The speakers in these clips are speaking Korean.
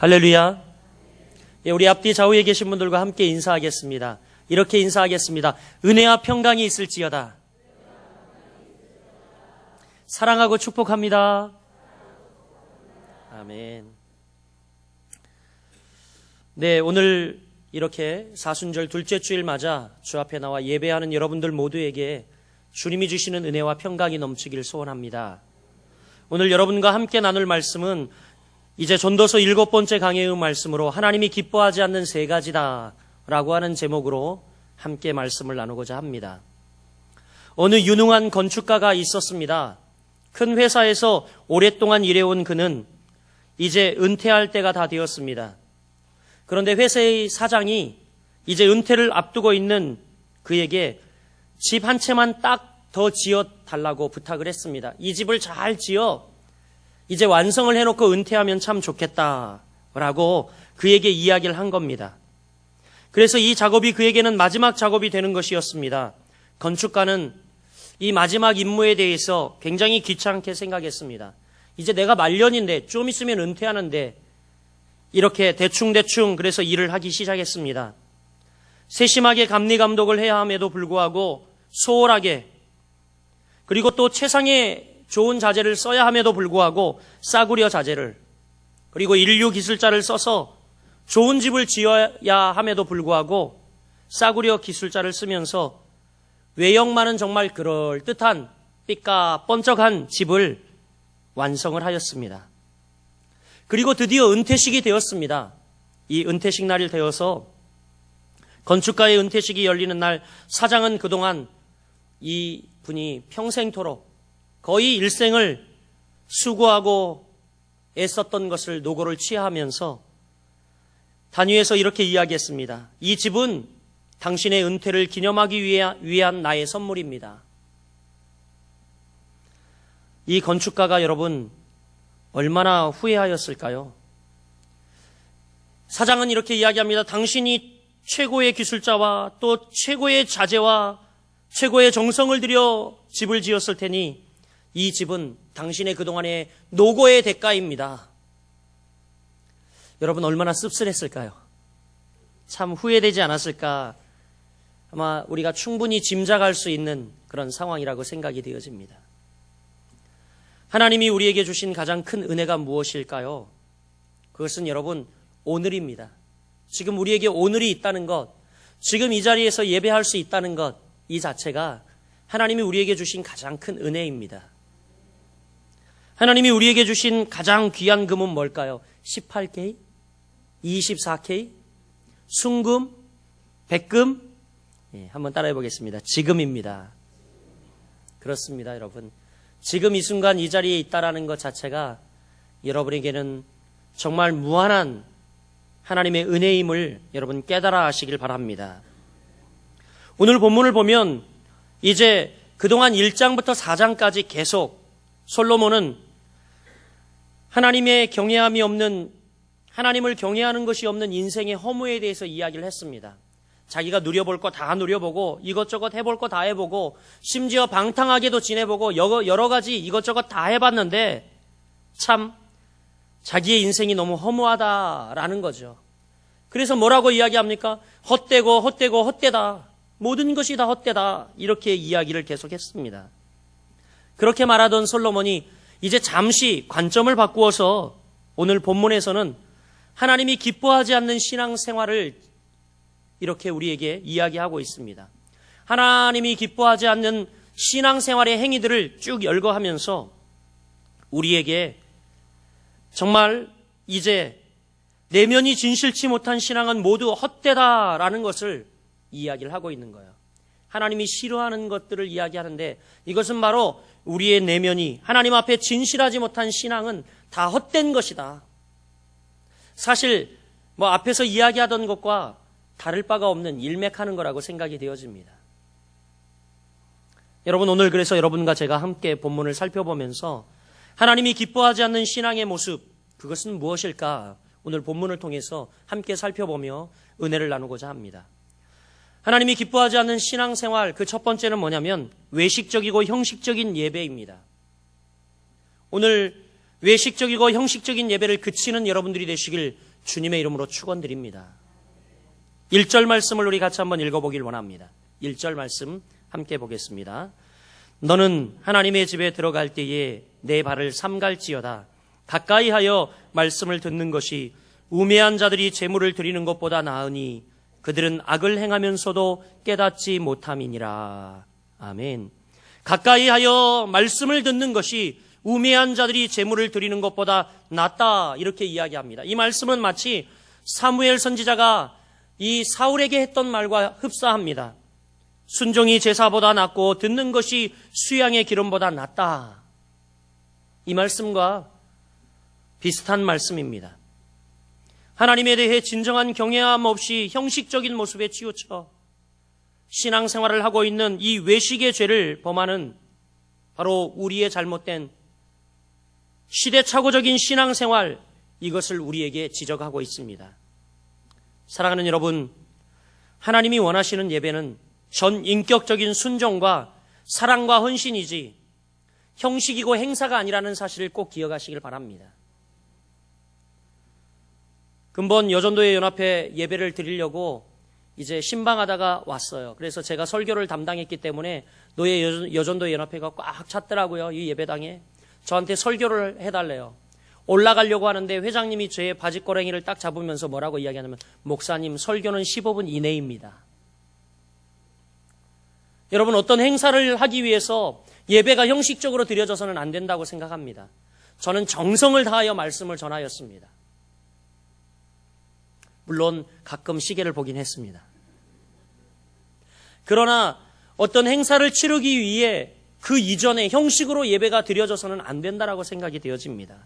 할렐루야. 예, 우리 앞뒤 좌우에 계신 분들과 함께 인사하겠습니다. 이렇게 인사하겠습니다. 은혜와 평강이 있을지어다. 사랑하고 축복합니다. 아멘. 네, 오늘 이렇게 사순절 둘째 주일 맞아 주 앞에 나와 예배하는 여러분들 모두에게 주님이 주시는 은혜와 평강이 넘치길 소원합니다. 오늘 여러분과 함께 나눌 말씀은 이제 전도서 7번째 강해의 말씀으로 하나님이 기뻐하지 않는 세 가지다 라고 하는 제목으로 함께 말씀을 나누고자 합니다. 어느 유능한 건축가가 있었습니다. 큰 회사에서 오랫동안 일해온 그는 이제 은퇴할 때가 다 되었습니다. 그런데 회사의 사장이 이제 은퇴를 앞두고 있는 그에게 집 한 채만 딱 더 지어 달라고 부탁을 했습니다. 이 집을 잘 지어 이제 완성을 해놓고 은퇴하면 참 좋겠다라고 그에게 이야기를 한 겁니다. 그래서 이 작업이 그에게는 마지막 작업이 되는 것이었습니다. 건축가는 이 마지막 임무에 대해서 굉장히 귀찮게 생각했습니다. 이제 내가 말년인데 좀 있으면 은퇴하는데 이렇게 대충 그래서 일을 하기 시작했습니다. 세심하게 감리감독을 해야 함에도 불구하고 소홀하게 그리고 또 최상의 좋은 자재를 써야 함에도 불구하고 싸구려 자재를 그리고 인류 기술자를 써서 좋은 집을 지어야 함에도 불구하고 싸구려 기술자를 쓰면서 외형만은 정말 그럴듯한 삐까뻔쩍한 집을 완성을 하였습니다. 그리고 드디어 은퇴식이 되었습니다. 이 은퇴식 날이 되어서 건축가의 은퇴식이 열리는 날 사장은 그동안 이 분이 평생토록 거의 일생을 수고하고 애썼던 것을 노고를 취하하면서 단위에서 이렇게 이야기했습니다. 이 집은 당신의 은퇴를 기념하기 위한 나의 선물입니다. 이 건축가가 여러분 얼마나 후회하였을까요? 사장은 이렇게 이야기합니다. 당신이 최고의 기술자와 또 최고의 자재와 최고의 정성을 들여 집을 지었을 테니 이 집은 당신의 그동안의 노고의 대가입니다. 여러분 얼마나 씁쓸했을까요? 참 후회되지 않았을까? 아마 우리가 충분히 짐작할 수 있는 그런 상황이라고 생각이 되어집니다. 하나님이 우리에게 주신 가장 큰 은혜가 무엇일까요? 그것은 여러분 오늘입니다. 지금 우리에게 오늘이 있다는 것, 지금 이 자리에서 예배할 수 있다는 것, 이 자체가 하나님이 우리에게 주신 가장 큰 은혜입니다. 하나님이 우리에게 주신 가장 귀한 금은 뭘까요? 18K? 24K? 순금? 백금? 한번 따라해 보겠습니다. 지금입니다. 그렇습니다, 여러분. 지금 이 순간 이 자리에 있다라는 것 자체가 여러분에게는 정말 무한한 하나님의 은혜임을 여러분 깨달아 하시길 바랍니다. 오늘 본문을 보면 이제 그동안 1장부터 4장까지 계속 솔로몬은 하나님의 경외함이 없는, 하나님을 경외하는 것이 없는 인생의 허무에 대해서 이야기를 했습니다. 자기가 누려볼 거 다 누려보고 이것저것 해볼 거 다 해보고 심지어 방탕하게도 지내보고 여러 가지 이것저것 다 해봤는데 참 자기의 인생이 너무 허무하다라는 거죠. 그래서 뭐라고 이야기합니까? 헛되다. 모든 것이 다 헛되다. 이렇게 이야기를 계속했습니다. 그렇게 말하던 솔로몬이 이제 잠시 관점을 바꾸어서 오늘 본문에서는 하나님이 기뻐하지 않는 신앙생활을 이렇게 우리에게 이야기하고 있습니다. 하나님이 기뻐하지 않는 신앙생활의 행위들을 쭉 열거하면서 우리에게 정말 이제 내면이 진실치 못한 신앙은 모두 헛되다라는 것을 이야기를 하고 있는 거예요. 하나님이 싫어하는 것들을 이야기하는데 이것은 바로 우리의 내면이 하나님 앞에 진실하지 못한 신앙은 다 헛된 것이다. 사실 앞에서 이야기하던 것과 다를 바가 없는 일맥하는 거라고 생각이 되어집니다. 여러분 오늘 그래서 여러분과 제가 함께 본문을 살펴보면서 하나님이 기뻐하지 않는 신앙의 모습 그것은 무엇일까? 오늘 본문을 통해서 함께 살펴보며 은혜를 나누고자 합니다. 하나님이 기뻐하지 않는 신앙생활 그 첫 번째는 뭐냐면 외식적이고 형식적인 예배입니다. 오늘 외식적이고 형식적인 예배를 그치는 여러분들이 되시길 주님의 이름으로 축원드립니다. 1절 말씀을 우리 같이 한번 읽어보길 원합니다. 1절 말씀 함께 보겠습니다. 너는 하나님의 집에 들어갈 때에 내 발을 삼갈지어다. 가까이 하여 말씀을 듣는 것이 우매한 자들이 제물을 드리는 것보다 나으니 그들은 악을 행하면서도 깨닫지 못함이니라. 아멘. 가까이 하여 말씀을 듣는 것이 우매한 자들이 제물을 드리는 것보다 낫다, 이렇게 이야기합니다. 이 말씀은 마치 사무엘 선지자가 이 사울에게 했던 말과 흡사합니다. 순종이 제사보다 낫고 듣는 것이 수양의 기름보다 낫다. 이 말씀과 비슷한 말씀입니다. 하나님에 대해 진정한 경외함 없이 형식적인 모습에 치우쳐 신앙생활을 하고 있는 이 외식의 죄를 범하는 바로 우리의 잘못된 시대착오적인 신앙생활, 이것을 우리에게 지적하고 있습니다. 사랑하는 여러분, 하나님이 원하시는 예배는 전 인격적인 순종과 사랑과 헌신이지 형식이고 행사가 아니라는 사실을 꼭 기억하시길 바랍니다. 근본 여전도의 연합회 예배를 드리려고 이제 신방하다가 왔어요. 그래서 제가 설교를 담당했기 때문에 노예 여전도의 연합회가 꽉 찼더라고요. 이 예배당에. 저한테 설교를 해달래요. 올라가려고 하는데 회장님이 제 바지꼬랭이를 딱 잡으면서 뭐라고 이야기하냐면, 목사님, 설교는 15분 이내입니다. 여러분, 어떤 행사를 하기 위해서 예배가 형식적으로 드려져서는 안 된다고 생각합니다. 저는 정성을 다하여 말씀을 전하였습니다. 물론 가끔 시계를 보긴 했습니다. 그러나 어떤 행사를 치르기 위해 그 이전에 형식으로 예배가 드려져서는 안 된다라고 생각이 되어집니다.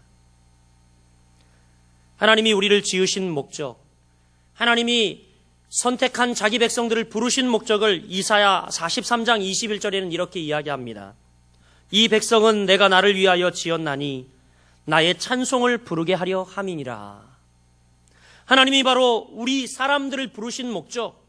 하나님이 우리를 지으신 목적, 하나님이 선택한 자기 백성들을 부르신 목적을 이사야 43장 21절에는 이렇게 이야기합니다. 이 백성은 내가 나를 위하여 지었나니 나의 찬송을 부르게 하려 함이니라. 하나님이 바로 우리 사람들을 부르신 목적,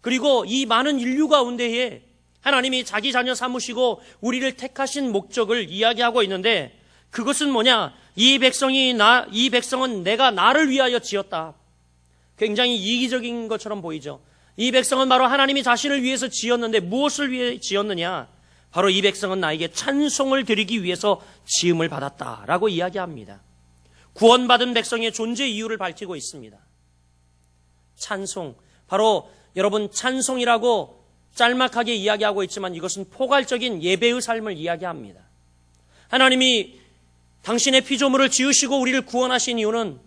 그리고 이 많은 인류 가운데에 하나님이 자기 자녀 삼으시고 우리를 택하신 목적을 이야기하고 있는데, 그것은 뭐냐? 이 백성은 내가 나를 위하여 지었다. 굉장히 이기적인 것처럼 보이죠. 이 백성은 바로 하나님이 자신을 위해서 지었는데 무엇을 위해 지었느냐? 바로 이 백성은 나에게 찬송을 드리기 위해서 지음을 받았다라고 이야기합니다. 구원받은 백성의 존재 이유를 밝히고 있습니다. 찬송, 바로 여러분, 찬송이라고 짤막하게 이야기하고 있지만 이것은 포괄적인 예배의 삶을 이야기합니다. 하나님이 당신의 피조물을 지으시고 우리를 구원하신 이유는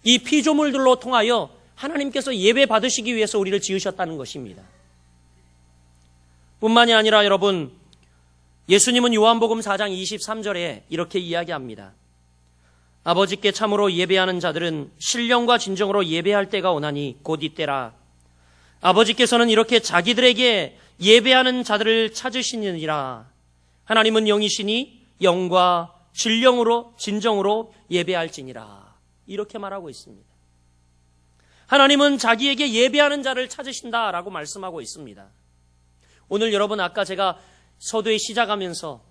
이 피조물들로 통하여 하나님께서 예배 받으시기 위해서 우리를 지으셨다는 것입니다. 뿐만이 아니라 여러분, 예수님은 요한복음 4장 23절에 이렇게 이야기합니다. 아버지께 참으로 예배하는 자들은 신령과 진정으로 예배할 때가 오나니 곧 이때라. 아버지께서는 이렇게 자기들에게 예배하는 자들을 찾으시느니라. 하나님은 영이시니 영과 진령으로 진정으로 예배할지니라. 이렇게 말하고 있습니다. 하나님은 자기에게 예배하는 자를 찾으신다라고 말씀하고 있습니다. 오늘 여러분, 아까 제가 서두에 시작하면서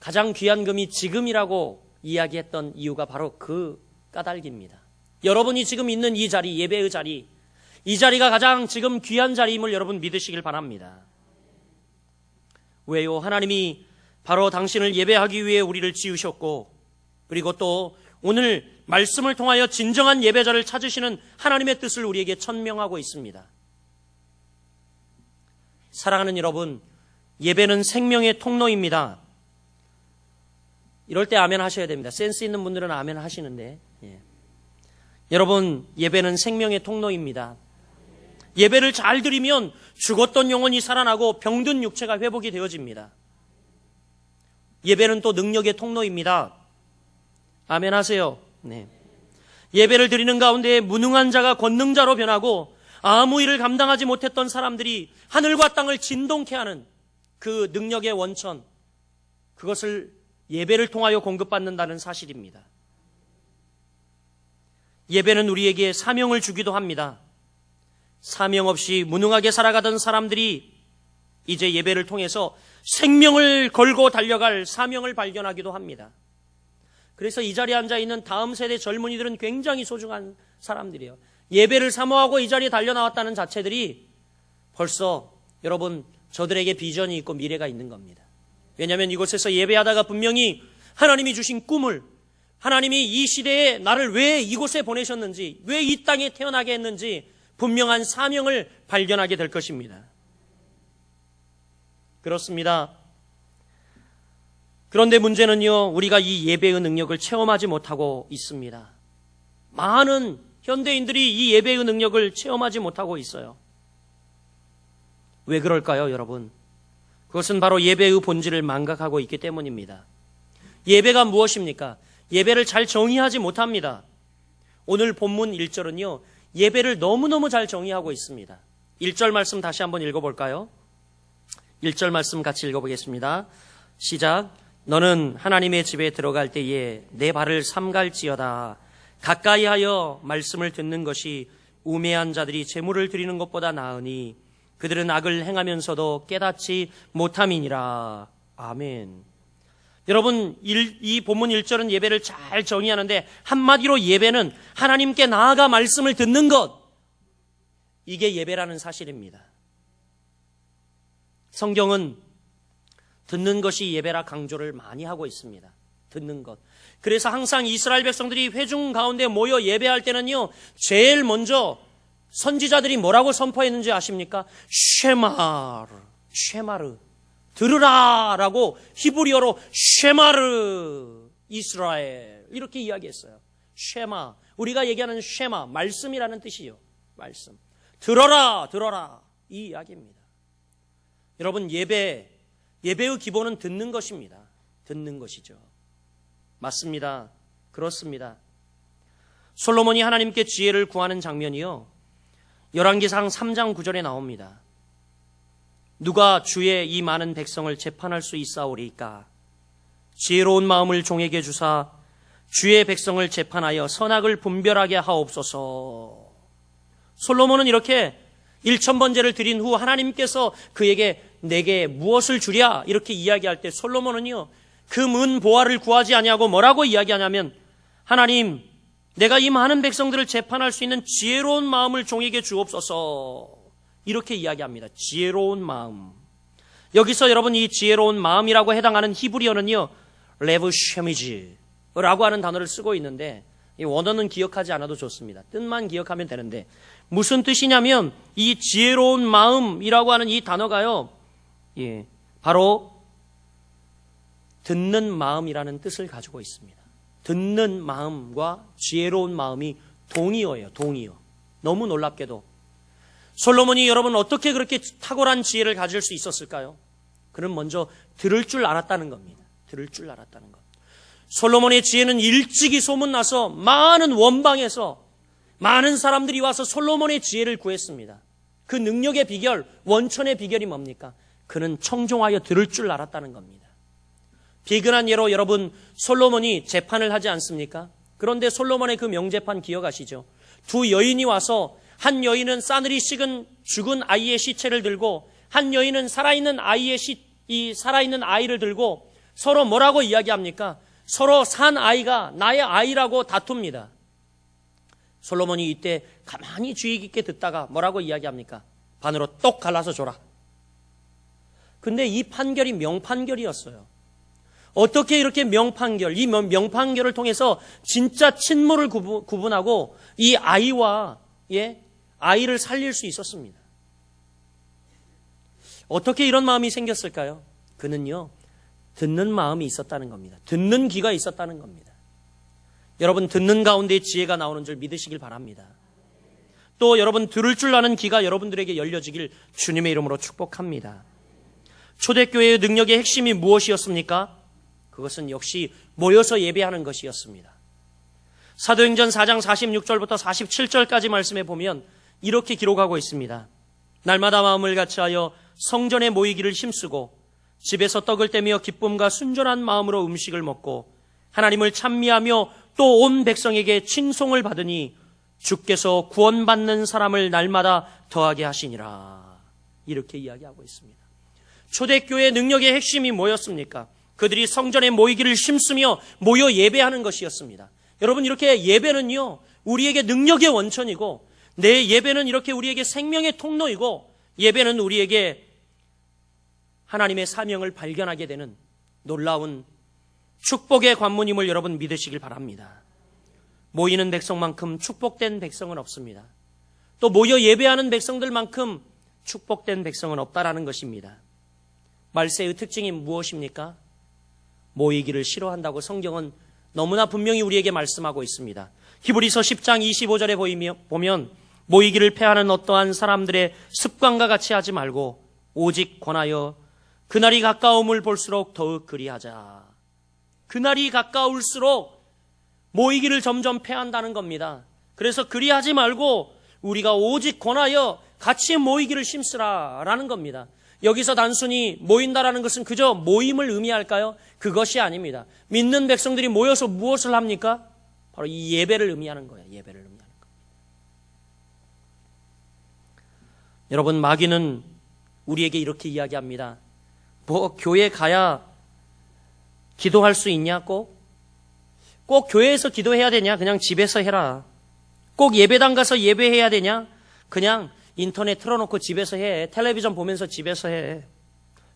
가장 귀한 금이 지금이라고 이야기했던 이유가 바로 그 까닭입니다. 여러분이 지금 있는 이 자리, 예배의 자리, 이 자리가 가장 지금 귀한 자리임을 여러분 믿으시길 바랍니다. 왜요? 하나님이 바로 당신을 예배하기 위해 우리를 지으셨고, 그리고 또 오늘 말씀을 통하여 진정한 예배자를 찾으시는 하나님의 뜻을 우리에게 천명하고 있습니다. 사랑하는 여러분, 예배는 생명의 통로입니다. 이럴 때 아멘 하셔야 됩니다. 센스 있는 분들은 아멘 하시는데, 여러분, 예배는 생명의 통로입니다. 예배를 잘 드리면 죽었던 영혼이 살아나고 병든 육체가 회복이 되어집니다. 예배는 또 능력의 통로입니다. 아멘 하세요. 네. 예배를 드리는 가운데 무능한 자가 권능자로 변하고 아무 일을 감당하지 못했던 사람들이 하늘과 땅을 진동케 하는 그 능력의 원천, 그것을 예배를 통하여 공급받는다는 사실입니다. 예배는 우리에게 사명을 주기도 합니다. 사명 없이 무능하게 살아가던 사람들이 이제 예배를 통해서 생명을 걸고 달려갈 사명을 발견하기도 합니다. 그래서 이 자리에 앉아있는 다음 세대 젊은이들은 굉장히 소중한 사람들이에요. 예배를 사모하고 이 자리에 달려나왔다는 자체들이 벌써 여러분 저들에게 비전이 있고 미래가 있는 겁니다. 왜냐하면 이곳에서 예배하다가 분명히 하나님이 주신 꿈을, 하나님이 이 시대에 나를 왜 이곳에 보내셨는지, 왜 이 땅에 태어나게 했는지 분명한 사명을 발견하게 될 것입니다. 그렇습니다. 그런데 문제는요, 우리가 이 예배의 능력을 체험하지 못하고 있습니다. 많은 현대인들이 이 예배의 능력을 체험하지 못하고 있어요. 왜 그럴까요, 여러분? 그것은 바로 예배의 본질을 망각하고 있기 때문입니다. 예배가 무엇입니까? 예배를 잘 정의하지 못합니다. 오늘 본문 1절은요, 예배를 너무너무 잘 정의하고 있습니다. 1절 말씀 다시 한번 읽어볼까요? 1절 말씀 같이 읽어보겠습니다. 시작. 너는 하나님의 집에 들어갈 때에 내 발을 삼갈지어다. 가까이 하여 말씀을 듣는 것이 우매한 자들이 제물을 드리는 것보다 나으니 그들은 악을 행하면서도 깨닫지 못함이니라. 아멘. 여러분, 이 본문 1절은 예배를 잘 정의하는데 한마디로 예배는 하나님께 나아가 말씀을 듣는 것, 이게 예배라는 사실입니다. 성경은 듣는 것이 예배라 강조를 많이 하고 있습니다. 듣는 것. 그래서 항상 이스라엘 백성들이 회중 가운데 모여 예배할 때는요, 제일 먼저 선지자들이 뭐라고 선포했는지 아십니까? 쉐마르. 들으라 라고 히브리어로 쉐마르 이스라엘 이렇게 이야기했어요. 쉐마, 우리가 얘기하는 쉐마, 말씀이라는 뜻이요. 말씀. 들어라 이 이야기입니다. 여러분, 예배의 기본은 듣는 것입니다. 듣는 것이죠. 맞습니다. 그렇습니다. 솔로몬이 하나님께 지혜를 구하는 장면이요, 열왕기상 3장 9절에 나옵니다. 누가 주의 이 많은 백성을 재판할 수 있사오리까? 지혜로운 마음을 종에게 주사 주의 백성을 재판하여 선악을 분별하게 하옵소서. 솔로몬은 이렇게 1000번제를 드린 후 하나님께서 그에게 내게 무엇을 주랴 이렇게 이야기할 때 솔로몬은요, 금, 은, 보화를 구하지 아니하고 뭐라고 이야기하냐면, 하나님, 내가 이 많은 백성들을 재판할 수 있는 지혜로운 마음을 종에게 주옵소서, 이렇게 이야기합니다. 지혜로운 마음. 여기서 여러분, 이 지혜로운 마음이라고 해당하는 히브리어는요, 레브 쉐미즈라고 하는 단어를 쓰고 있는데, 이 원어는 기억하지 않아도 좋습니다. 뜻만 기억하면 되는데, 무슨 뜻이냐면 이 지혜로운 마음이라고 하는 이 단어가요, 바로 듣는 마음이라는 뜻을 가지고 있습니다. 듣는 마음과 지혜로운 마음이 동의어예요. 동의어. 너무 놀랍게도 솔로몬이 여러분 어떻게 그렇게 탁월한 지혜를 가질 수 있었을까요? 그는 먼저 들을 줄 알았다는 겁니다. 들을 줄 알았다는 것. 솔로몬의 지혜는 일찍이 소문나서 많은 원방에서 많은 사람들이 와서 솔로몬의 지혜를 구했습니다. 그 능력의 비결, 원천의 비결이 뭡니까? 그는 청종하여 들을 줄 알았다는 겁니다. 비근한 예로 여러분, 솔로몬이 재판을 하지 않습니까? 그런데 솔로몬의 그 명재판 기억하시죠? 두 여인이 와서 한 여인은 싸늘히 식은 죽은 아이의 시체를 들고 한 여인은 살아있는 아이를 들고 서로 뭐라고 이야기합니까? 서로 산 아이가 나의 아이라고 다툽니다. 솔로몬이 이때 가만히 주의 깊게 듣다가 뭐라고 이야기합니까? 반으로 똑 갈라서 줘라. 근데 이 판결이 명판결이었어요. 어떻게 이렇게 명판결, 이 명판결을 통해서 진짜 친모를 구분하고 이 아이와 아이를 살릴 수 있었습니다. 어떻게 이런 마음이 생겼을까요? 그는요, 듣는 마음이 있었다는 겁니다. 듣는 귀가 있었다는 겁니다. 여러분, 듣는 가운데 지혜가 나오는 줄 믿으시길 바랍니다. 또 여러분, 들을 줄 아는 귀가 여러분들에게 열려지길 주님의 이름으로 축복합니다. 초대교회의 능력의 핵심이 무엇이었습니까? 그것은 역시 모여서 예배하는 것이었습니다. 사도행전 4장 46절부터 47절까지 말씀해 보면 이렇게 기록하고 있습니다. 날마다 마음을 같이하여 성전에 모이기를 힘쓰고 집에서 떡을 떼며 기쁨과 순전한 마음으로 음식을 먹고 하나님을 찬미하며 또 온 백성에게 친송을 받으니 주께서 구원받는 사람을 날마다 더하게 하시니라. 이렇게 이야기하고 있습니다. 초대교회의 능력의 핵심이 뭐였습니까? 그들이 성전에 모이기를 힘쓰며 모여 예배하는 것이었습니다. 여러분, 이렇게 예배는요, 우리에게 능력의 원천이고, 내 예배는 이렇게 우리에게 생명의 통로이고, 예배는 우리에게 하나님의 사명을 발견하게 되는 놀라운 축복의 관문임을 여러분 믿으시길 바랍니다. 모이는 백성만큼 축복된 백성은 없습니다. 또 모여 예배하는 백성들만큼 축복된 백성은 없다라는 것입니다. 말세의 특징이 무엇입니까? 모이기를 싫어한다고 성경은 너무나 분명히 우리에게 말씀하고 있습니다. 히브리서 10장 25절에 보면 모이기를 패하는 어떠한 사람들의 습관과 같이 하지 말고 오직 권하여 그날이 가까움을 볼수록 더욱 그리하자. 그날이 가까울수록 모이기를 점점 패한다는 겁니다. 그래서 그리하지 말고 우리가 오직 권하여 같이 모이기를 힘쓰라라는 겁니다. 여기서 단순히 모인다라는 것은 그저 모임을 의미할까요? 그것이 아닙니다. 믿는 백성들이 모여서 무엇을 합니까? 바로 이 예배를 의미하는 거예요. 예배를 의미하는 거. 여러분, 마귀는 우리에게 이렇게 이야기합니다. 뭐 교회 가야 기도할 수 있냐? 꼭 교회에서 기도해야 되냐? 그냥 집에서 해라. 꼭 예배당 가서 예배해야 되냐? 그냥 인터넷 틀어놓고 집에서 해. 텔레비전 보면서 집에서 해.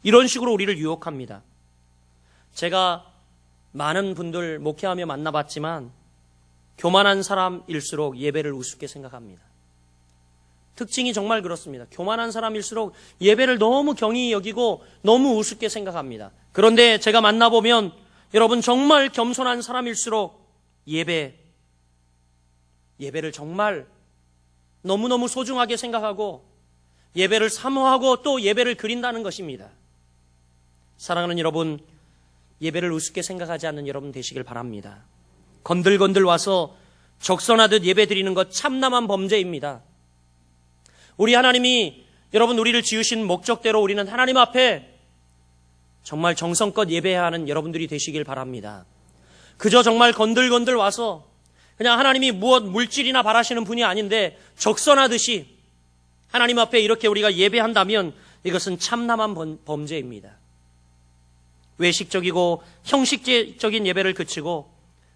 이런 식으로 우리를 유혹합니다. 제가 많은 분들 목회하며 만나봤지만 교만한 사람일수록 예배를 우습게 생각합니다. 특징이 정말 그렇습니다. 교만한 사람일수록 예배를 너무 경히 여기고 너무 우습게 생각합니다. 그런데 제가 만나보면 여러분 정말 겸손한 사람일수록 예배를 정말 너무너무 소중하게 생각하고 예배를 사모하고 또 예배를 그린다는 것입니다. 사랑하는 여러분, 예배를 우습게 생각하지 않는 여러분 되시길 바랍니다. 건들건들 와서 적선하듯 예배 드리는 것 참남한 범죄입니다. 우리 하나님이 여러분 우리를 지으신 목적대로 우리는 하나님 앞에 정말 정성껏 예배해야 하는 여러분들이 되시길 바랍니다. 그저 정말 건들건들 와서 그냥 하나님이 무엇 물질이나 바라시는 분이 아닌데 적선하듯이 하나님 앞에 이렇게 우리가 예배한다면 이것은 참남한 범죄입니다. 외식적이고 형식적인 예배를 그치고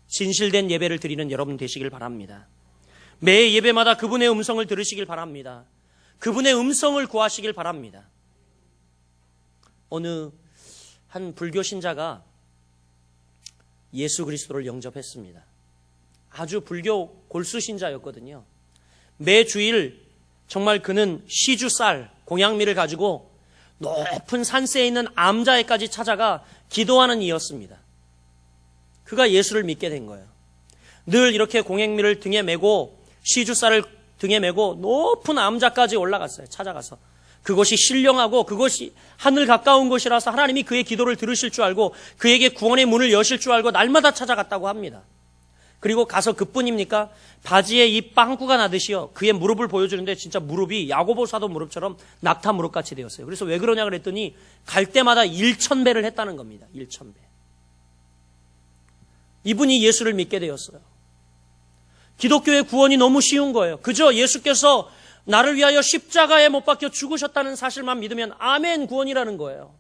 진실된 예배를 드리는 여러분 되시길 바랍니다. 매 예배마다 그분의 음성을 들으시길 바랍니다. 그분의 음성을 구하시길 바랍니다. 어느 한 불교 신자가 예수 그리스도를 영접했습니다. 아주 불교 골수 신자였거든요. 매주일 정말 그는 시주쌀, 공양미를 가지고 높은 산세에 있는 암자에까지 찾아가 기도하는 이였습니다. 그가 예수를 믿게 된 거예요. 늘 이렇게 공양미를 등에 메고 시주쌀을 등에 메고 높은 암자까지 올라갔어요. 찾아가서. 그것이 신령하고 그것이 하늘 가까운 곳이라서 하나님이 그의 기도를 들으실 줄 알고 그에게 구원의 문을 여실 줄 알고 날마다 찾아갔다고 합니다. 그리고 가서 그뿐입니까? 바지에 이 빵꾸가 나듯이요. 그의 무릎을 보여주는데 진짜 무릎이 야고보 사도 무릎처럼 낙타 무릎같이 되었어요. 그래서 왜 그러냐 그랬더니 갈 때마다 1000배를 했다는 겁니다. 1000배. 이분이 예수를 믿게 되었어요. 기독교의 구원이 너무 쉬운 거예요. 그저 예수께서 나를 위하여 십자가에 못 박혀 죽으셨다는 사실만 믿으면 아멘 구원이라는 거예요.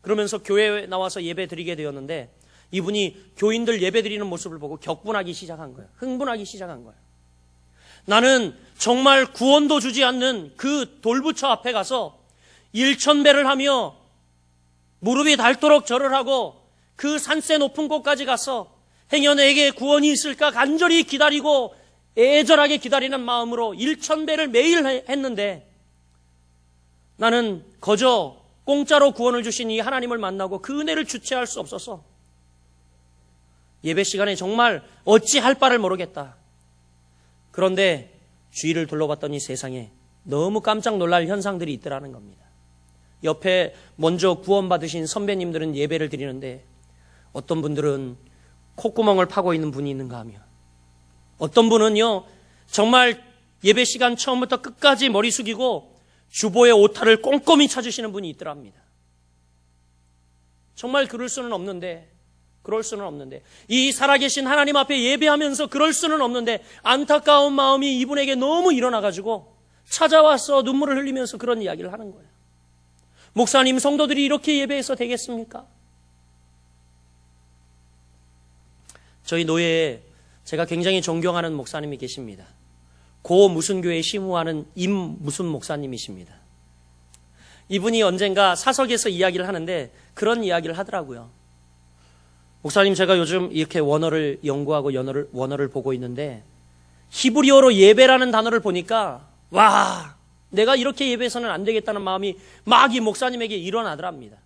그러면서 교회에 나와서 예배 드리게 되었는데 이분이 교인들 예배 드리는 모습을 보고 격분하기 시작한 거예요. 흥분하기 시작한 거예요. 나는 정말 구원도 주지 않는 그 돌부처 앞에 가서 1000배를 하며 무릎이 닳도록 절을 하고 그 산세 높은 곳까지 가서 행여 내게 구원이 있을까 간절히 기다리고 애절하게 기다리는 마음으로 1000배를 매일 했는데 나는 거저 공짜로 구원을 주신 이 하나님을 만나고 그 은혜를 주체할 수 없어서 예배 시간에 정말 어찌할 바를 모르겠다. 그런데 주위를 둘러봤더니 세상에 너무 깜짝 놀랄 현상들이 있더라는 겁니다. 옆에 먼저 구원받으신 선배님들은 예배를 드리는데 어떤 분들은 콧구멍을 파고 있는 분이 있는가 하면 어떤 분은요 정말 예배 시간 처음부터 끝까지 머리 숙이고 주보의 오타를 꼼꼼히 찾으시는 분이 있더랍니다. 정말 그럴 수는 없는데 이 살아계신 하나님 앞에 예배하면서 그럴 수는 없는데 안타까운 마음이 이분에게 너무 일어나가지고 찾아와서 눈물을 흘리면서 그런 이야기를 하는 거예요. 목사님, 성도들이 이렇게 예배해서 되겠습니까? 저희 노예에 제가 굉장히 존경하는 목사님이 계십니다. 고 무슨 교회에 심우하는 임 무슨 목사님이십니다. 이분이 언젠가 사석에서 이야기를 하는데 그런 이야기를 하더라고요. 목사님, 제가 요즘 이렇게 원어를 연구하고 원어를 보고 있는데 히브리어로 예배라는 단어를 보니까 와, 내가 이렇게 예배해서는 안 되겠다는 마음이 막 이 목사님에게 일어나더랍니다.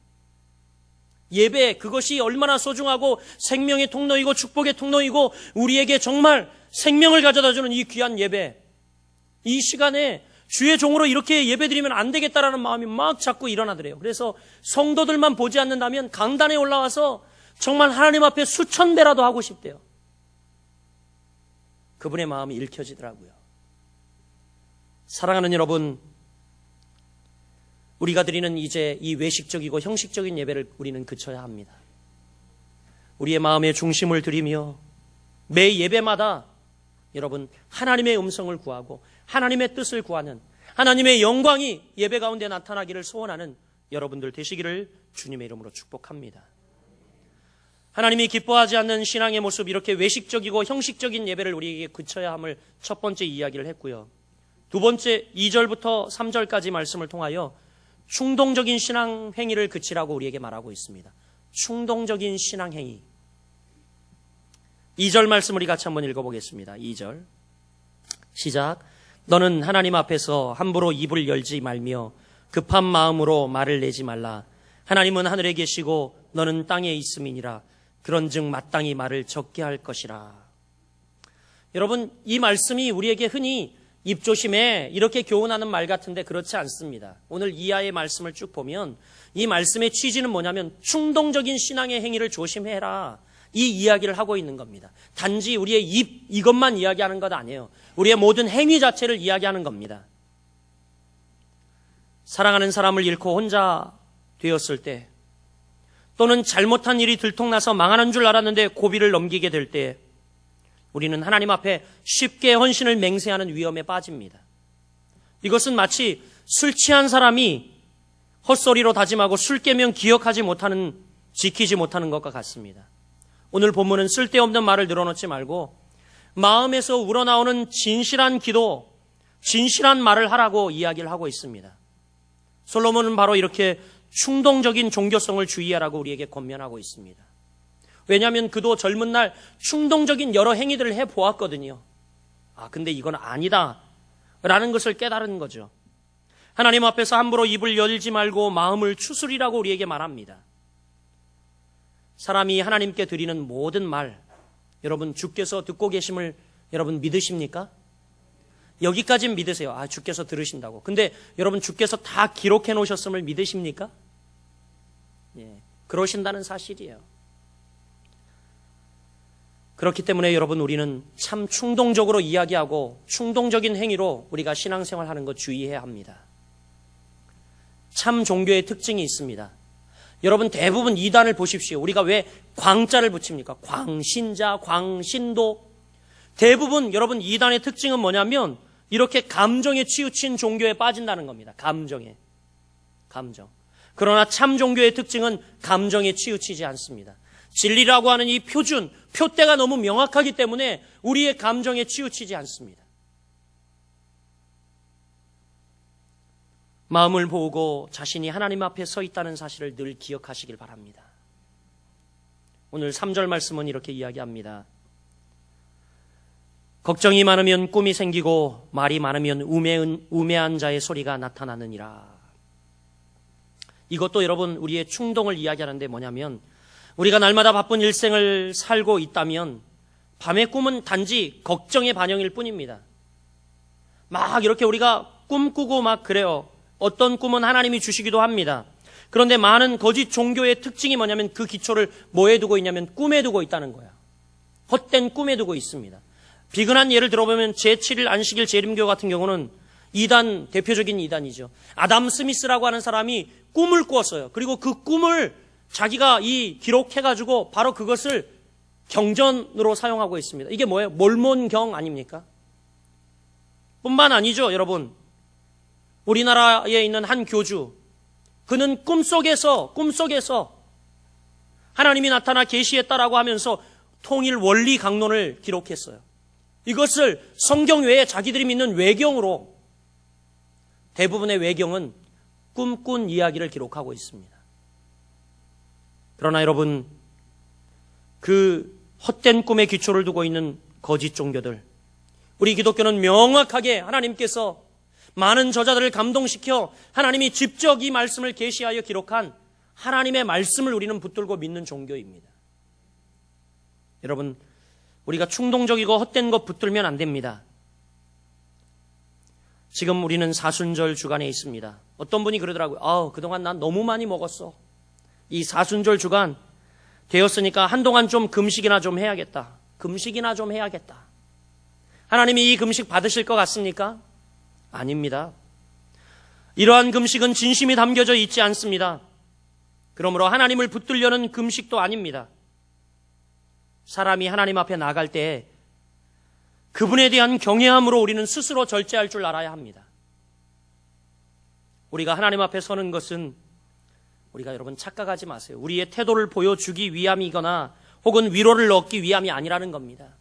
예배, 그것이 얼마나 소중하고 생명의 통로이고 축복의 통로이고 우리에게 정말 생명을 가져다주는 이 귀한 예배, 이 시간에 주의 종으로 이렇게 예배드리면 안 되겠다라는 마음이 막 자꾸 일어나더래요. 그래서 성도들만 보지 않는다면 강단에 올라와서 정말 하나님 앞에 수천 배라도 하고 싶대요. 그분의 마음이 읽혀지더라고요. 사랑하는 여러분, 우리가 드리는 이제 이 외식적이고 형식적인 예배를 우리는 그쳐야 합니다. 우리의 마음의 중심을 드리며 매 예배마다 여러분 하나님의 음성을 구하고 하나님의 뜻을 구하는, 하나님의 영광이 예배 가운데 나타나기를 소원하는 여러분들 되시기를 주님의 이름으로 축복합니다. 하나님이 기뻐하지 않는 신앙의 모습, 이렇게 외식적이고 형식적인 예배를 우리에게 그쳐야 함을 첫 번째 이야기를 했고요. 두 번째 2절부터 3절까지 말씀을 통하여 충동적인 신앙 행위를 그치라고 우리에게 말하고 있습니다. 충동적인 신앙 행위. 2절 말씀 우리 같이 한번 읽어보겠습니다. 2절 시작. 너는 하나님 앞에서 함부로 입을 열지 말며 급한 마음으로 말을 내지 말라. 하나님은 하늘에 계시고 너는 땅에 있음이니라. 그런즉 마땅히 말을 적게 할 것이라. 여러분, 이 말씀이 우리에게 흔히 입조심해 이렇게 교훈하는 말 같은데 그렇지 않습니다. 오늘 이하의 말씀을 쭉 보면 이 말씀의 취지는 뭐냐면 충동적인 신앙의 행위를 조심해라, 이 이야기를 하고 있는 겁니다. 단지 우리의 입 이것만 이야기하는 것 아니에요. 우리의 모든 행위 자체를 이야기하는 겁니다. 사랑하는 사람을 잃고 혼자 되었을 때, 또는 잘못한 일이 들통나서 망하는 줄 알았는데 고비를 넘기게 될 때 우리는 하나님 앞에 쉽게 헌신을 맹세하는 위험에 빠집니다. 이것은 마치 술 취한 사람이 헛소리로 다짐하고 술 깨면 기억하지 못하는, 지키지 못하는 것과 같습니다. 오늘 본문은 쓸데없는 말을 늘어놓지 말고 마음에서 우러나오는 진실한 기도, 진실한 말을 하라고 이야기를 하고 있습니다. 솔로몬은 바로 이렇게 충동적인 종교성을 주의하라고 우리에게 권면하고 있습니다. 왜냐하면 그도 젊은 날 충동적인 여러 행위들을 해보았거든요. 근데 이건 아니다 라는 것을 깨달은 거죠. 하나님 앞에서 함부로 입을 열지 말고 마음을 추스리라고 우리에게 말합니다. 사람이 하나님께 드리는 모든 말, 여러분 주께서 듣고 계심을 여러분 믿으십니까? 여기까지는 믿으세요. 주께서 들으신다고. 근데 여러분 주께서 다 기록해 놓으셨음을 믿으십니까? 그러신다는 사실이에요. 그렇기 때문에 여러분, 우리는 참 충동적으로 이야기하고 충동적인 행위로 우리가 신앙생활하는 것 주의해야 합니다. 참 종교의 특징이 있습니다. 여러분, 대부분 이단을 보십시오. 우리가 왜 광자를 붙입니까? 광신자, 광신도. 대부분 여러분 이단의 특징은 뭐냐면 이렇게 감정에 치우친 종교에 빠진다는 겁니다. 감정. 그러나 참 종교의 특징은 감정에 치우치지 않습니다. 진리라고 하는 이 표준, 표대가 너무 명확하기 때문에 우리의 감정에 치우치지 않습니다. 마음을 보고 자신이 하나님 앞에 서 있다는 사실을 늘 기억하시길 바랍니다. 오늘 3절 말씀은 이렇게 이야기합니다. 걱정이 많으면 꿈이 생기고 말이 많으면 우매한 자의 소리가 나타나느니라. 이것도 여러분 우리의 충동을 이야기하는데 뭐냐면, 우리가 날마다 바쁜 일생을 살고 있다면 밤의 꿈은 단지 걱정의 반영일 뿐입니다. 막 이렇게 우리가 꿈꾸고 막 그래요. 어떤 꿈은 하나님이 주시기도 합니다. 그런데 많은 거짓 종교의 특징이 뭐냐면 그 기초를 뭐에 두고 있냐면 꿈에 두고 있다는 거야. 헛된 꿈에 두고 있습니다. 비근한 예를 들어보면 제7일 안식일 재림교 같은 경우는 이단, 대표적인 이단이죠. 아담 스미스라고 하는 사람이 꿈을 꾸었어요. 그리고 그 꿈을 자기가 기록해가지고 바로 그것을 경전으로 사용하고 있습니다. 이게 뭐예요? 몰몬경 아닙니까? 뿐만 아니죠, 여러분. 우리나라에 있는 한 교주, 그는 꿈속에서 하나님이 나타나 계시했다라고 하면서 통일 원리 강론을 기록했어요. 이것을 성경 외에 자기들이 믿는 외경으로, 대부분의 외경은 꿈꾼 이야기를 기록하고 있습니다. 그러나 여러분, 그 헛된 꿈에 기초를 두고 있는 거짓 종교들, 우리 기독교는 명확하게 하나님께서 많은 저자들을 감동시켜 하나님이 직접 이 말씀을 계시하여 기록한 하나님의 말씀을 우리는 붙들고 믿는 종교입니다. 여러분, 우리가 충동적이고 헛된 것 붙들면 안 됩니다. 지금 우리는 사순절 주간에 있습니다. 어떤 분이 그러더라고요. 그동안 난 너무 많이 먹었어. 이 사순절 주간 되었으니까 한동안 좀 금식이나 좀 해야겠다. 하나님이 이 금식 받으실 것 같습니까? 아닙니다. 이러한 금식은 진심이 담겨져 있지 않습니다. 그러므로 하나님을 붙들려는 금식도 아닙니다. 사람이 하나님 앞에 나갈 때 그분에 대한 경외함으로 우리는 스스로 절제할 줄 알아야 합니다. 우리가 하나님 앞에 서는 것은, 우리가 여러분 착각하지 마세요. 우리의 태도를 보여주기 위함이거나 혹은 위로를 얻기 위함이 아니라는 겁니다.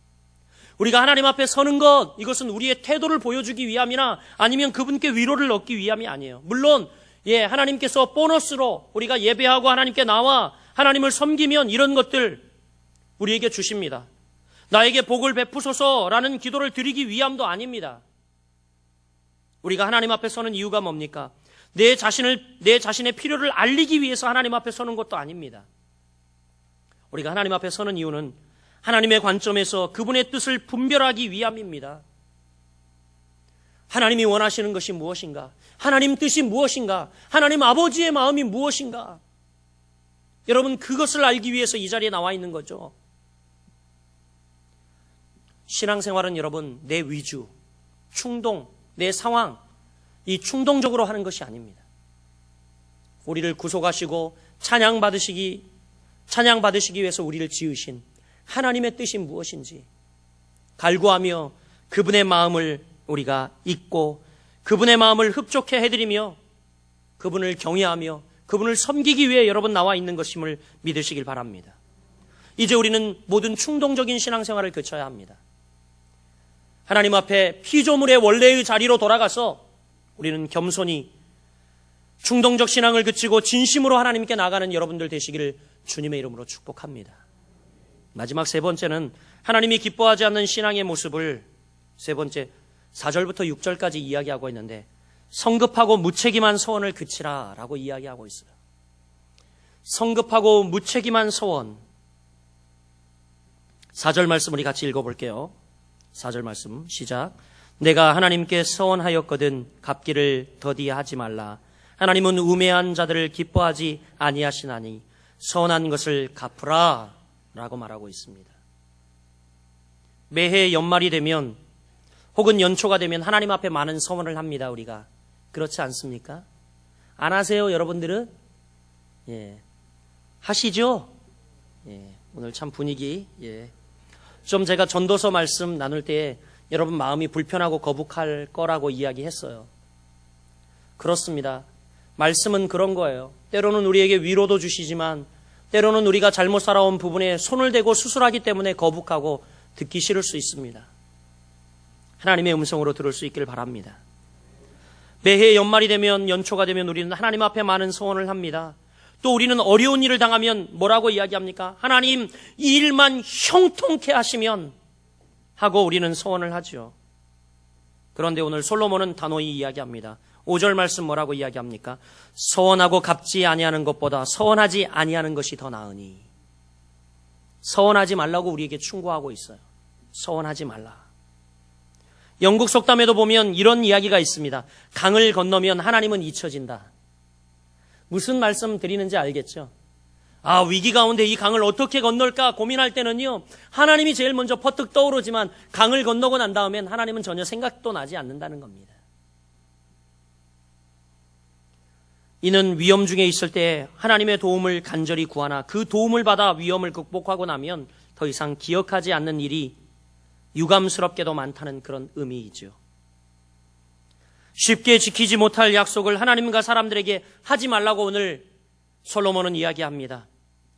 우리가 하나님 앞에 서는 것, 이것은 우리의 태도를 보여주기 위함이나 아니면 그분께 위로를 얻기 위함이 아니에요. 물론 하나님께서 보너스로 우리가 예배하고 하나님께 나와 하나님을 섬기면 이런 것들 우리에게 주십니다. 나에게 복을 베푸소서라는 기도를 드리기 위함도 아닙니다. 우리가 하나님 앞에 서는 이유가 뭡니까? 내 자신의 필요를 알리기 위해서 하나님 앞에 서는 것도 아닙니다. 우리가 하나님 앞에 서는 이유는 하나님의 관점에서 그분의 뜻을 분별하기 위함입니다. 하나님이 원하시는 것이 무엇인가? 하나님 뜻이 무엇인가? 하나님 아버지의 마음이 무엇인가? 여러분, 그것을 알기 위해서 이 자리에 나와 있는 거죠. 신앙생활은 여러분, 내 위주, 충동, 내 상황, 이 충동적으로 하는 것이 아닙니다. 우리를 구속하시고 찬양받으시기 위해서 우리를 지으신 하나님의 뜻이 무엇인지 갈구하며 그분의 마음을 우리가 잊고 그분의 마음을 흡족해 해드리며 그분을 경외하며 그분을 섬기기 위해 여러분 나와 있는 것임을 믿으시길 바랍니다. 이제 우리는 모든 충동적인 신앙생활을 거쳐야 합니다. 하나님 앞에 피조물의 원래의 자리로 돌아가서 우리는 겸손히 충동적 신앙을 그치고 진심으로 하나님께 나가는 여러분들 되시기를 주님의 이름으로 축복합니다. 마지막 세 번째는 하나님이 기뻐하지 않는 신앙의 모습을 세 번째 4절부터 6절까지 이야기하고 있는데, 성급하고 무책임한 소원을 그치라 라고 이야기하고 있어요. 성급하고 무책임한 소원. 4절 말씀 우리 같이 읽어볼게요. 4절 말씀 시작. 내가 하나님께 서원하였거든 갚기를 더디하지 말라. 하나님은 우매한 자들을 기뻐하지 아니하시나니 선한 것을 갚으라 라고 말하고 있습니다. 매해 연말이 되면 혹은 연초가 되면 하나님 앞에 많은 서원을 합니다. 우리가 그렇지 않습니까? 안 하세요 여러분들은? 하시죠? 오늘 참 분위기 좀 제가 전도서 말씀 나눌 때 여러분 마음이 불편하고 거북할 거라고 이야기했어요. 그렇습니다. 말씀은 그런 거예요. 때로는 우리에게 위로도 주시지만 때로는 우리가 잘못 살아온 부분에 손을 대고 수술하기 때문에 거북하고 듣기 싫을 수 있습니다. 하나님의 음성으로 들을 수 있기를 바랍니다. 매해 연말이 되면 연초가 되면 우리는 하나님 앞에 많은 소원을 합니다. 또 우리는 어려운 일을 당하면 뭐라고 이야기합니까? 하나님 이 일만 형통케 하시면 하고 우리는 소원을 하죠. 그런데 오늘 솔로몬은 단호히 이야기합니다. 5절 말씀 뭐라고 이야기합니까? 서원하고 갚지 아니하는 것보다 서원하지 아니하는 것이 더 나으니. 서원하지 말라고 우리에게 충고하고 있어요. 서원하지 말라. 영국 속담에도 보면 이런 이야기가 있습니다. 강을 건너면 하나님은 잊혀진다. 무슨 말씀 드리는지 알겠죠? 위기 가운데 이 강을 어떻게 건널까 고민할 때는요, 하나님이 제일 먼저 퍼뜩 떠오르지만 강을 건너고 난 다음엔 하나님은 전혀 생각도 나지 않는다는 겁니다. 이는 위험 중에 있을 때 하나님의 도움을 간절히 구하나 그 도움을 받아 위험을 극복하고 나면 더 이상 기억하지 않는 일이 유감스럽게도 많다는 그런 의미이죠. 쉽게 지키지 못할 약속을 하나님과 사람들에게 하지 말라고 오늘 솔로몬은 이야기합니다.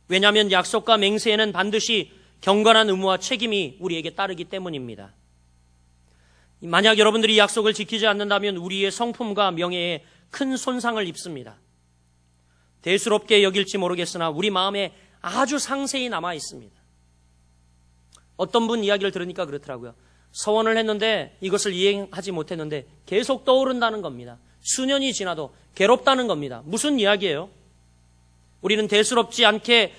왜냐하면 약속과 맹세에는 반드시 경건한 의무와 책임이 우리에게 따르기 때문입니다. 만약 여러분들이 약속을 지키지 않는다면 우리의 성품과 명예에 큰 손상을 입습니다. 대수롭게 여길지 모르겠으나 우리 마음에 아주 상세히 남아 있습니다. 어떤 분 이야기를 들으니까 그렇더라고요. 서원을 했는데 이것을 이행하지 못했는데 계속 떠오른다는 겁니다. 수년이 지나도 괴롭다는 겁니다. 무슨 이야기예요? 우리는 대수롭지 않게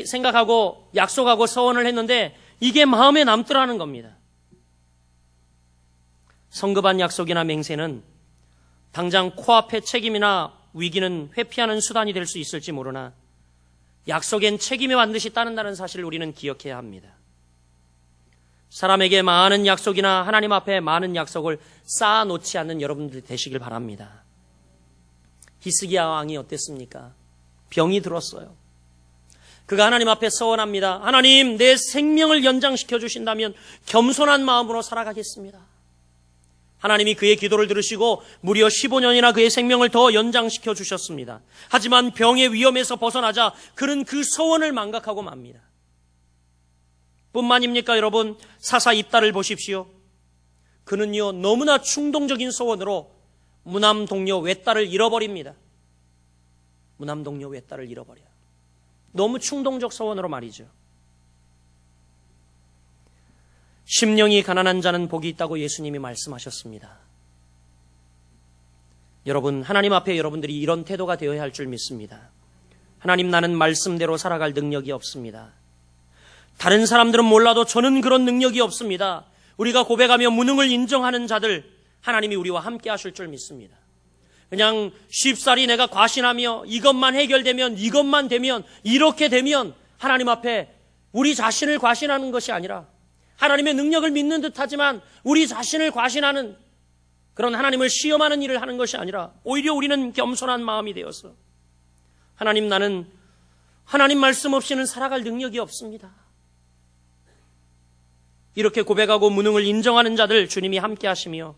생각하고 약속하고 서원을 했는데 이게 마음에 남더라는 겁니다. 성급한 약속이나 맹세는 당장 코앞의 책임이나 위기는 회피하는 수단이 될 수 있을지 모르나 약속엔 책임이 반드시 따른다는 사실을 우리는 기억해야 합니다. 사람에게 많은 약속이나 하나님 앞에 많은 약속을 쌓아놓지 않는 여러분들이 되시길 바랍니다. 히스기야 왕이 어땠습니까? 병이 들었어요. 그가 하나님 앞에 서원합니다. 하나님, 내 생명을 연장시켜 주신다면 겸손한 마음으로 살아가겠습니다. 하나님이 그의 기도를 들으시고 무려 15년이나 그의 생명을 더 연장시켜 주셨습니다. 하지만 병의 위험에서 벗어나자 그는 그 소원을 망각하고 맙니다. 뿐만입니까 여러분? 사사 입다를 보십시오. 그는요 너무나 충동적인 소원으로 무남동료 외딸을 잃어버립니다. 무남동료 외딸을 잃어버려요. 너무 충동적 소원으로 말이죠. 심령이 가난한 자는 복이 있다고 예수님이 말씀하셨습니다. 여러분, 하나님 앞에 여러분들이 이런 태도가 되어야 할 줄 믿습니다. 하나님, 나는 말씀대로 살아갈 능력이 없습니다. 다른 사람들은 몰라도 저는 그런 능력이 없습니다. 우리가 고백하며 무능을 인정하는 자들, 하나님이 우리와 함께 하실 줄 믿습니다. 그냥 쉽사리 내가 과신하며 이것만 해결되면, 이것만 되면, 이렇게 되면 하나님 앞에 우리 자신을 과신하는 것이 아니라 하나님의 능력을 믿는 듯하지만 우리 자신을 과신하는 그런 하나님을 시험하는 일을 하는 것이 아니라 오히려 우리는 겸손한 마음이 되어서 하나님, 나는 하나님 말씀 없이는 살아갈 능력이 없습니다. 이렇게 고백하고 무능을 인정하는 자들 주님이 함께 하시며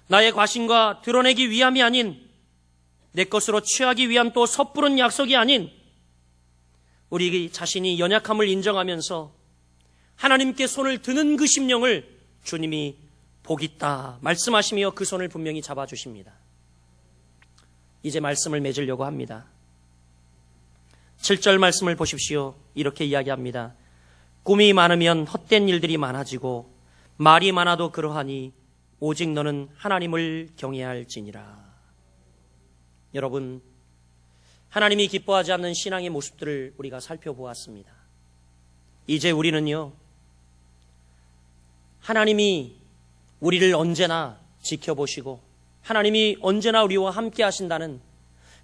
나의 과신과 드러내기 위함이 아닌 내 것으로 취하기 위한 또 섣부른 약속이 아닌 우리 자신이 연약함을 인정하면서 하나님께 손을 드는 그 심령을 주님이 복 있다 말씀하시며 그 손을 분명히 잡아주십니다. 이제 말씀을 맺으려고 합니다. 7절 말씀을 보십시오. 이렇게 이야기합니다. 꿈이 많으면 헛된 일들이 많아지고 말이 많아도 그러하니 오직 너는 하나님을 경외해야 할지니라. 여러분, 하나님이 기뻐하지 않는 신앙의 모습들을 우리가 살펴보았습니다. 이제 우리는요, 하나님이 우리를 언제나 지켜보시고 하나님이 언제나 우리와 함께 하신다는,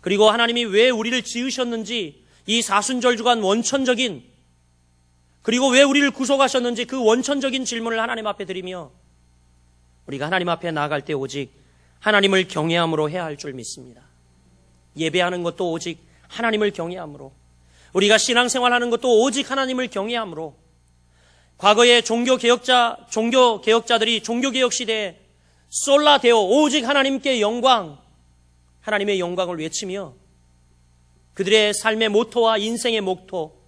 그리고 하나님이 왜 우리를 지으셨는지 이 사순절 주간 원천적인, 그리고 왜 우리를 구속하셨는지 그 원천적인 질문을 하나님 앞에 드리며 우리가 하나님 앞에 나아갈 때 오직 하나님을 경외함으로 해야 할 줄 믿습니다. 예배하는 것도 오직 하나님을 경외함으로, 우리가 신앙생활하는 것도 오직 하나님을 경외함으로, 과거의 종교개혁자들이 종교개혁 시대에 솔라데오, 오직 하나님께 영광, 하나님의 영광을 외치며 그들의 삶의 모토와 인생의 목토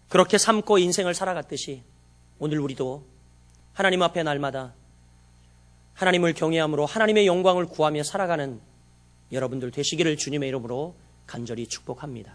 그렇게 삼고 인생을 살아갔듯이 오늘 우리도 하나님 앞에 날마다 하나님을 경외함으로 하나님의 영광을 구하며 살아가는 여러분들 되시기를 주님의 이름으로 간절히 축복합니다.